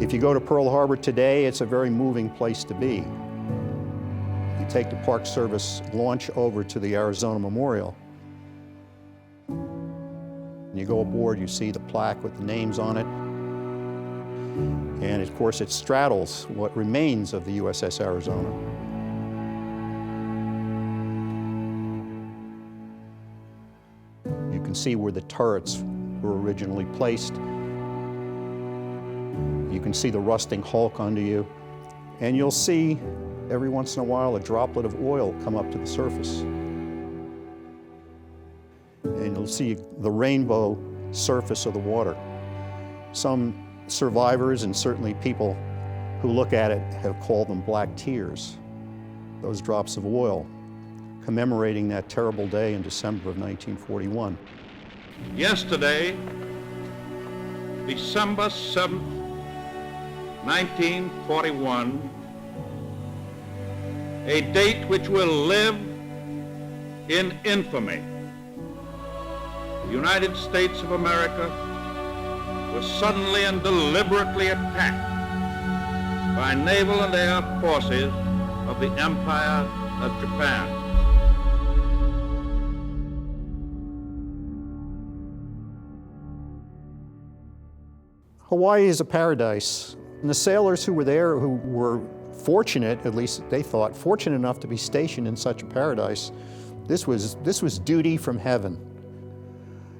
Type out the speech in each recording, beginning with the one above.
If you go to Pearl Harbor today, it's a very moving place to be. You take the Park Service launch over to the Arizona Memorial. You go aboard, you see the plaque with the names on it. And of course, it straddles what remains of the USS Arizona. You can see where the turrets were originally placed. You can see the rusting hulk under you. And you'll see every once in a while a droplet of oil come up to the surface. And you'll see the rainbow surface of the water. Some survivors, and certainly people who look at it, have called them black tears, those drops of oil, commemorating that terrible day in December of 1941. Yesterday, December 7th, 1941, a date which will live in infamy. The United States of America was suddenly and deliberately attacked by naval and air forces of the Empire of Japan. Hawaii is a paradise. And the sailors who were there, who were fortunate, at least they thought, fortunate enough to be stationed in such a paradise, this was duty from heaven.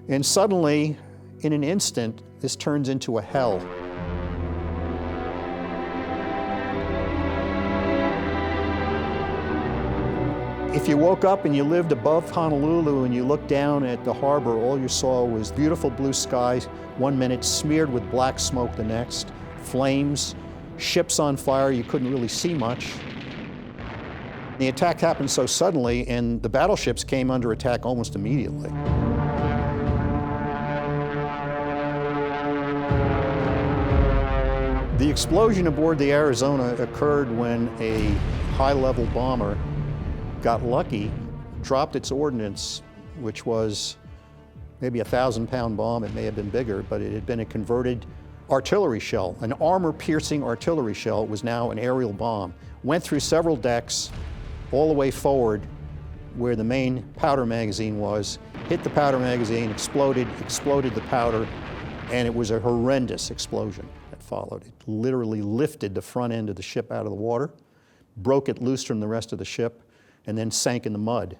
And suddenly, in an instant, this turns into a hell. If you woke up and you lived above Honolulu and you looked down at the harbor, all you saw was beautiful blue skies one minute, smeared with black smoke the next, flames, ships on fire, you couldn't really see much. The attack happened so suddenly, and the battleships came under attack almost immediately. The explosion aboard the Arizona occurred when a high-level bomber got lucky, dropped its ordnance, which was maybe a 1,000-pound bomb. It may have been bigger, but it had been a converted artillery shell, an armor-piercing artillery shell. It was now an aerial bomb. Went through several decks, all the way forward where the main powder magazine was, hit the powder magazine, exploded the powder, and it was a horrendous explosion that followed. It literally lifted the front end of the ship out of the water, broke it loose from the rest of the ship, and then sank in the mud.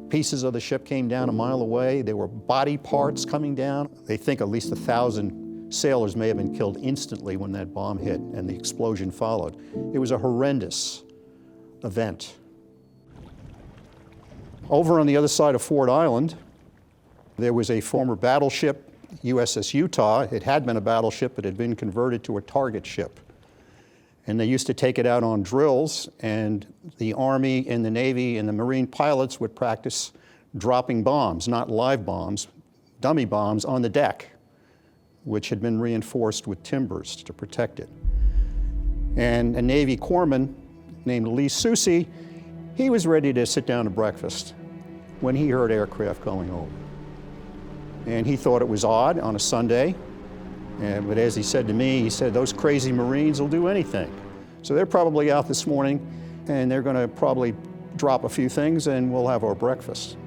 Pieces of the ship came down a mile away. There were body parts coming down. They think at least 1,000 sailors may have been killed instantly when that bomb hit and the explosion followed. It was a horrendous event. Over on the other side of Ford Island, there was a former battleship, USS Utah. It had been a battleship, but had been converted to a target ship. And they used to take it out on drills, and the Army and the Navy and the Marine pilots would practice dropping bombs, not live bombs, dummy bombs on the deck, which had been reinforced with timbers to protect it. And a Navy corpsman named Lee Soucy, he was ready to sit down to breakfast when he heard aircraft going over. And he thought it was odd on a Sunday, but as he said to me, he said, those crazy Marines will do anything. So they're probably out this morning, and they're going to probably drop a few things, and we'll have our breakfast.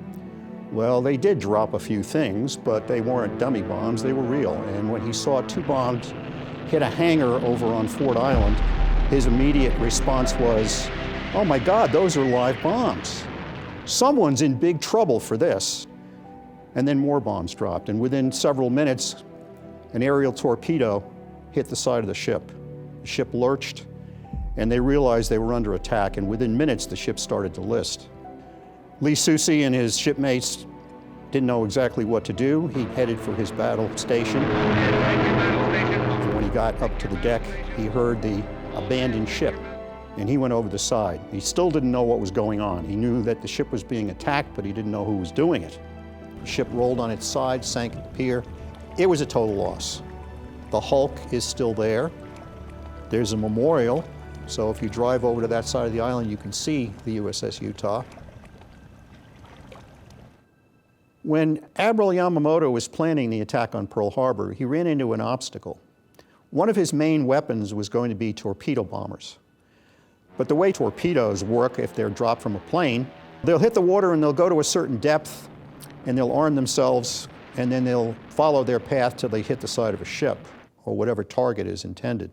Well, they did drop a few things, but they weren't dummy bombs, they were real. And when he saw two bombs hit a hangar over on Ford Island, his immediate response was, oh my God, those are live bombs. Someone's in big trouble for this. And then more bombs dropped, and within several minutes, an aerial torpedo hit the side of the ship. The ship lurched, and they realized they were under attack, and within minutes, the ship started to list. Lee Soucy and his shipmates didn't know exactly what to do. He headed for his battle station. And when he got up to the deck, he heard the abandoned ship, and he went over the side. He still didn't know what was going on. He knew that the ship was being attacked, but he didn't know who was doing it. The ship rolled on its side, sank at the pier. It was a total loss. The hulk is still there. There's a memorial, so if you drive over to that side of the island, you can see the USS Utah. When Admiral Yamamoto was planning the attack on Pearl Harbor, he ran into an obstacle. One of his main weapons was going to be torpedo bombers. But the way torpedoes work, if they're dropped from a plane, they'll hit the water and they'll go to a certain depth and they'll arm themselves, and then they'll follow their path till they hit the side of a ship or whatever target is intended.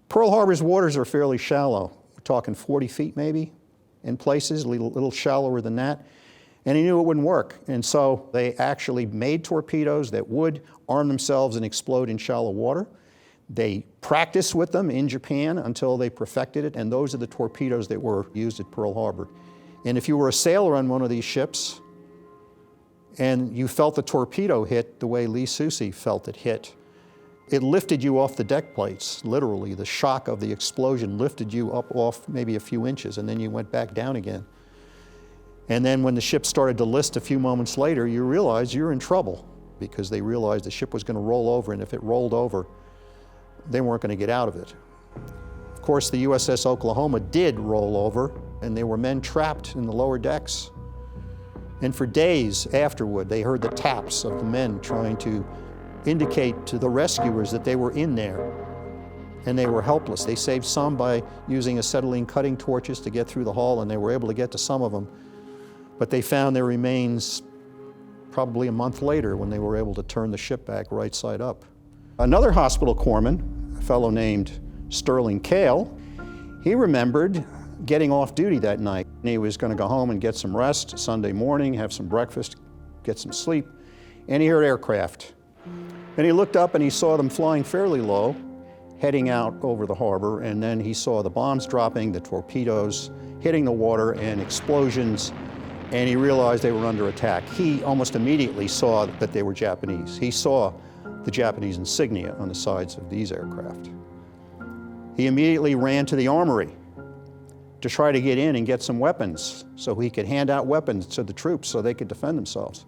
Pearl Harbor's waters are fairly shallow. We're talking 40 feet maybe in places, a little shallower than that. And he knew it wouldn't work. And so they actually made torpedoes that would arm themselves and explode in shallow water. They practiced with them in Japan until they perfected it, and those are the torpedoes that were used at Pearl Harbor. And if you were a sailor on one of these ships and you felt the torpedo hit the way Lee Soucy felt it hit, it lifted you off the deck plates, literally. The shock of the explosion lifted you up off maybe a few inches, and then you went back down again. And then when the ship started to list a few moments later, you realized you're in trouble, because they realized the ship was going to roll over, and if it rolled over, they weren't going to get out of it. Of course, the USS Oklahoma did roll over, and there were men trapped in the lower decks. And for days afterward, they heard the taps of the men trying to indicate to the rescuers that they were in there, and they were helpless. They saved some by using acetylene cutting torches to get through the hull, and they were able to get to some of them. But they found their remains probably a month later when they were able to turn the ship back right side up. Another hospital corpsman, a fellow named Sterling Cale, he remembered getting off duty that night. He was going to go home and get some rest Sunday morning, have some breakfast, get some sleep, and he heard aircraft. And he looked up and he saw them flying fairly low, heading out over the harbor, and then he saw the bombs dropping, the torpedoes hitting the water, and explosions, and he realized they were under attack. He almost immediately saw that they were Japanese. He saw the Japanese insignia on the sides of these aircraft. He immediately ran to the armory to try to get in and get some weapons so he could hand out weapons to the troops so they could defend themselves.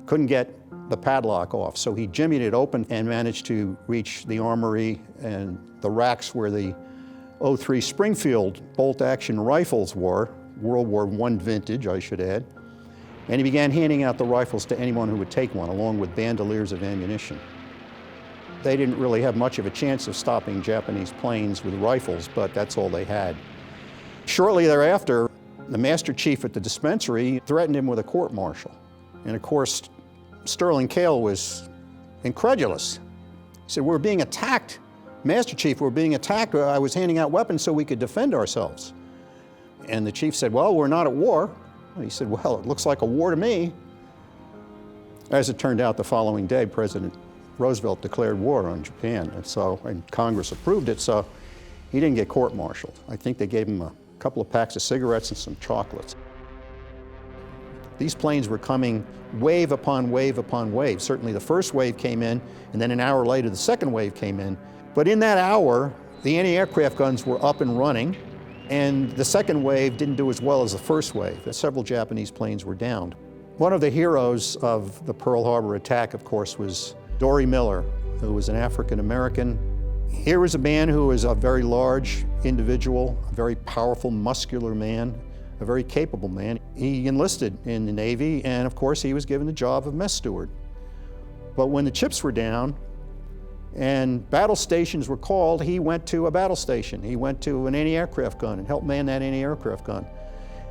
Couldn't get the padlock off, so he jimmied it open and managed to reach the armory and the racks where the '03 Springfield bolt-action rifles were, World War I vintage, I should add, and he began handing out the rifles to anyone who would take one, along with bandoliers of ammunition. They didn't really have much of a chance of stopping Japanese planes with rifles, but that's all they had. Shortly thereafter, the master chief at the dispensary threatened him with a court-martial. And of course, Sterling Cale was incredulous. He said, "We're being attacked. Master Chief, we're being attacked. I was handing out weapons so we could defend ourselves." And the chief said, "Well, we're not at war." And he said, "Well, it looks like a war to me." As it turned out, the following day, President Roosevelt declared war on Japan, and Congress approved it, so he didn't get court-martialed. I think they gave him a couple of packs of cigarettes and some chocolates. These planes were coming wave upon wave upon wave. Certainly the first wave came in, and then an hour later the second wave came in. But in that hour, the anti-aircraft guns were up and running, and the second wave didn't do as well as the first wave. Several Japanese planes were downed. One of the heroes of the Pearl Harbor attack, of course, was Dorie Miller, who was an African-American. Here was a man who was a very large individual, a very powerful, muscular man, a very capable man. He enlisted in the Navy, and of course he was given the job of mess steward. But when the chips were down and battle stations were called, he went to a battle station. He went to an anti-aircraft gun and helped man that anti-aircraft gun.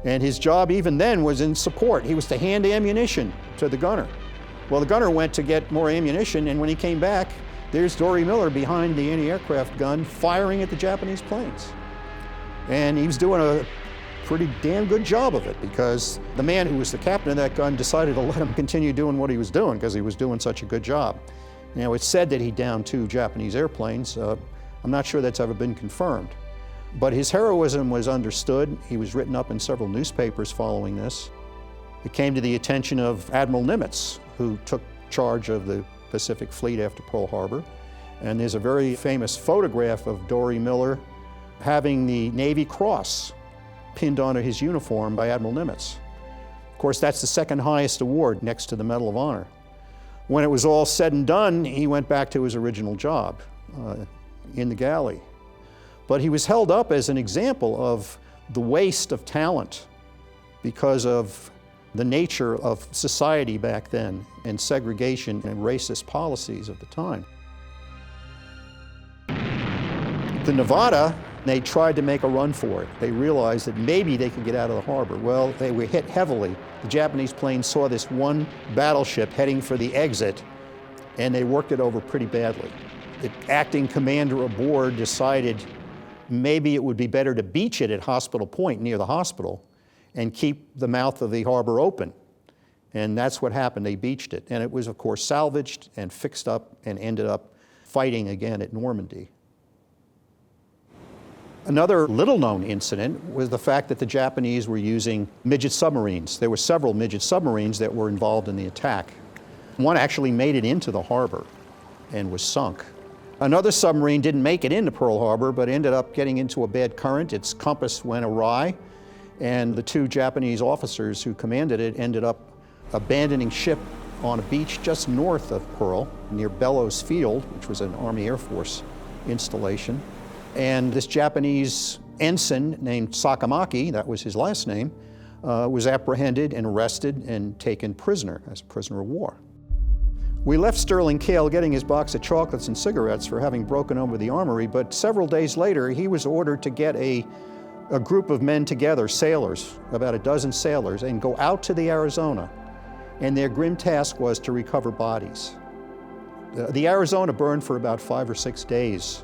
And his job even then was in support. He was to hand ammunition to the gunner. Well, the gunner went to get more ammunition, and when he came back, there's Dorie Miller behind the anti-aircraft gun firing at the Japanese planes. And he was doing a pretty damn good job of it, because the man who was the captain of that gun decided to let him continue doing what he was doing because he was doing such a good job. Now, it's said that he downed 2 Japanese airplanes. I'm not sure that's ever been confirmed. But his heroism was understood. He was written up in several newspapers following this. It came to the attention of Admiral Nimitz, who took charge of the Pacific Fleet after Pearl Harbor. And there's a very famous photograph of Dorie Miller having the Navy Cross pinned onto his uniform by Admiral Nimitz. Of course, that's the second highest award next to the Medal of Honor. When it was all said and done, he went back to his original job in the galley. But he was held up as an example of the waste of talent because of the nature of society back then and segregation and racist policies of the time. The Nevada, they tried to make a run for it. They realized that maybe they could get out of the harbor. Well, they were hit heavily. The Japanese planes saw this one battleship heading for the exit, and they worked it over pretty badly. The acting commander aboard decided maybe it would be better to beach it at Hospital Point near the hospital and keep the mouth of the harbor open. And that's what happened. They beached it. And it was, of course, salvaged and fixed up and ended up fighting again at Normandy. Another little-known incident was the fact that the Japanese were using midget submarines. There were several midget submarines that were involved in the attack. One actually made it into the harbor and was sunk. Another submarine didn't make it into Pearl Harbor, but ended up getting into a bad current. Its compass went awry, and the two Japanese officers who commanded it ended up abandoning ship on a beach just north of Pearl, near Bellows Field, which was an Army Air Force installation. And this Japanese ensign named Sakamaki, that was his last name, was apprehended and arrested and taken prisoner as a prisoner of war. We left Sterling Cale getting his box of chocolates and cigarettes for having broken over the armory, but several days later he was ordered to get a group of men together, sailors, about a dozen sailors, and go out to the Arizona. And their grim task was to recover bodies. The Arizona burned for about 5 or 6 days.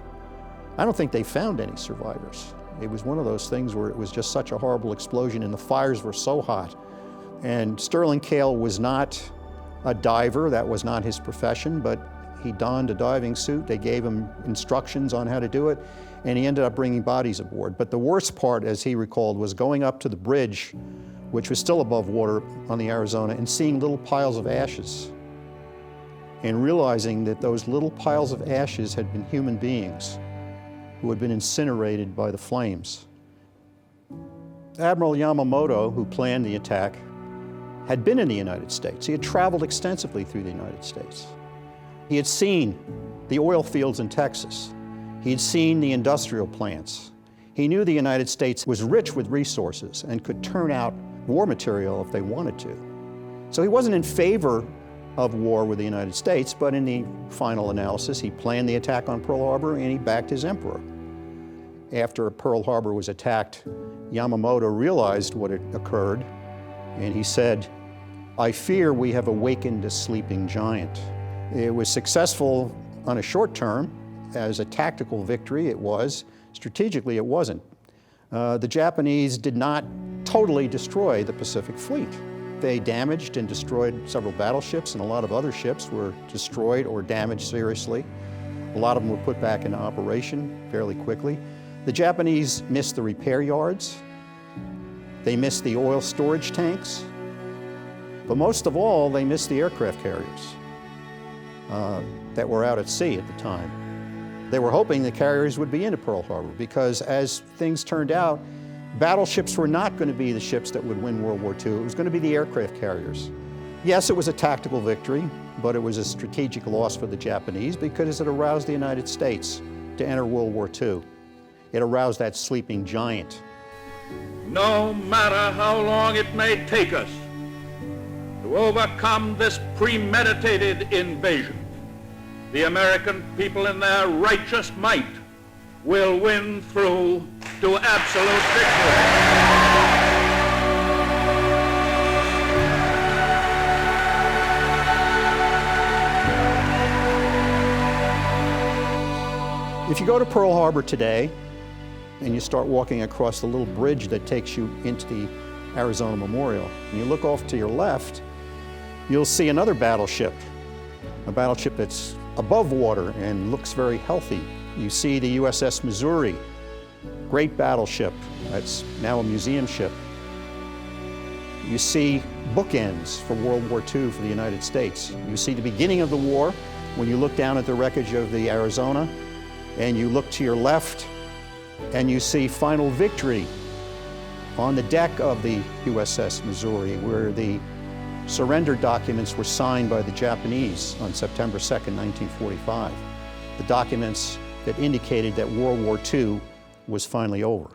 I don't think they found any survivors. It was one of those things where it was just such a horrible explosion and the fires were so hot. And Sterling Cale was not a diver, that was not his profession, but he donned a diving suit. They gave him instructions on how to do it, and he ended up bringing bodies aboard. But the worst part, as he recalled, was going up to the bridge, which was still above water on the Arizona, and seeing little piles of ashes, and realizing that those little piles of ashes had been human beings who had been incinerated by the flames. Admiral Yamamoto, who planned the attack, had been in the United States. He had traveled extensively through the United States. He had seen the oil fields in Texas. He had seen the industrial plants. He knew the United States was rich with resources and could turn out war material if they wanted to. So he wasn't in favor of war with the United States, but in the final analysis, he planned the attack on Pearl Harbor and he backed his emperor. After Pearl Harbor was attacked, Yamamoto realized what had occurred, and he said, "I fear we have awakened a sleeping giant." It was successful on a short term. As a tactical victory, it was. Strategically, it wasn't. The Japanese did not totally destroy the Pacific Fleet. They damaged and destroyed several battleships, and a lot of other ships were destroyed or damaged seriously. A lot of them were put back into operation fairly quickly. The Japanese missed the repair yards. They missed the oil storage tanks. But most of all, they missed the aircraft carriers that were out at sea at the time. They were hoping the carriers would be into Pearl Harbor because, as things turned out, battleships were not going to be the ships that would win World War II. It was going to be the aircraft carriers. Yes, it was a tactical victory, but it was a strategic loss for the Japanese because it aroused the United States to enter World War II. It aroused that sleeping giant. No matter how long it may take us to overcome this premeditated invasion, the American people in their righteous might will win through to absolute victory. If you go to Pearl Harbor today and you start walking across the little bridge that takes you into the Arizona Memorial, and you look off to your left, you'll see another battleship, a battleship that's above water and looks very healthy. You see the USS Missouri, great battleship, that's now a museum ship. You see bookends for World War II for the United States. You see the beginning of the war when you look down at the wreckage of the Arizona, and you look to your left and you see final victory on the deck of the USS Missouri, where the surrender documents were signed by the Japanese on September 2nd, 1945. The documents that indicated that World War II was finally over.